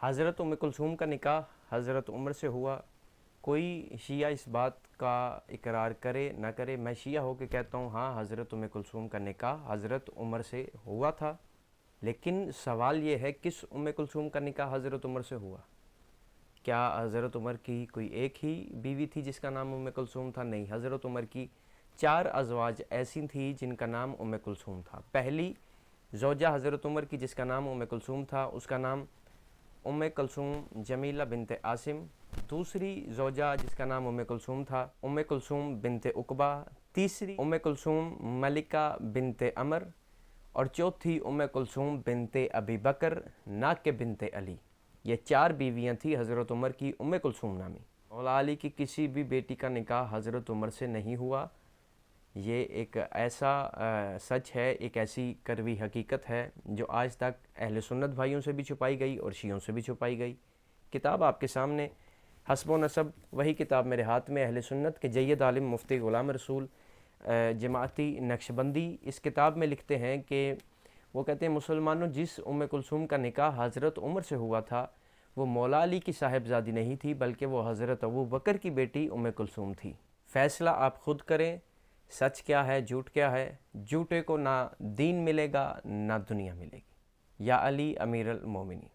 حضرت ام کلثوم کا نکاح حضرت عمر سے ہوا۔ کوئی شیعہ اس بات کا اقرار کرے نہ کرے، میں شیعہ ہو کے کہتا ہوں ہاں حضرت ام کلثوم کا نکاح حضرت عمر سے ہوا تھا، لیکن سوال یہ ہے کس ام کلثوم کا نکاح حضرت عمر سے ہوا؟ کیا حضرت عمر کی کوئی ایک ہی بیوی تھی جس کا نام ام کلثوم تھا؟ نہیں، حضرت عمر کی 4 ازواج ایسی تھیں جن کا نام ام کلثوم تھا۔ پہلی زوجہ حضرت عمر کی جس کا نام ام کلثوم تھا، اس کا نام ام کلثوم جمیلہ بنت عاصم۔ دوسری زوجہ جس کا نام ام کلثوم تھا، ام کلثوم بنت عقبہ۔ تیسری ام کلثوم ملکہ بنت عمر، اور چوتھی ام کلثوم بنت ابی بکر نہ کہ بنت علی۔ یہ 4 بیویاں تھیں حضرت عمر کی ام کلثوم نامی۔ مولا علی کی کسی بھی بیٹی کا نکاح حضرت عمر سے نہیں ہوا۔ یہ ایک ایسا سچ ہے، ایک ایسی کڑوی حقیقت ہے جو آج تک اہل سنت بھائیوں سے بھی چھپائی گئی اور شیعوں سے بھی چھپائی گئی۔ کتاب آپ کے سامنے، حسب و نسب، وہی کتاب میرے ہاتھ میں، اہل سنت کے جید عالم مفتی غلام رسول جماعتی نقشبندی اس کتاب میں لکھتے ہیں کہ وہ کہتے ہیں مسلمانوں، جس ام کلثوم کا نکاح حضرت عمر سے ہوا تھا وہ مولا علی کی صاحبزادی نہیں تھی، بلکہ وہ حضرت ابو بکر کی بیٹی ام کلثوم تھی۔ فیصلہ آپ خود کریں، سچ کیا ہے، جھوٹ کیا ہے۔ جھوٹے کو نہ دین ملے گا نہ دنیا ملے گی۔ یا علی امیر المومنین۔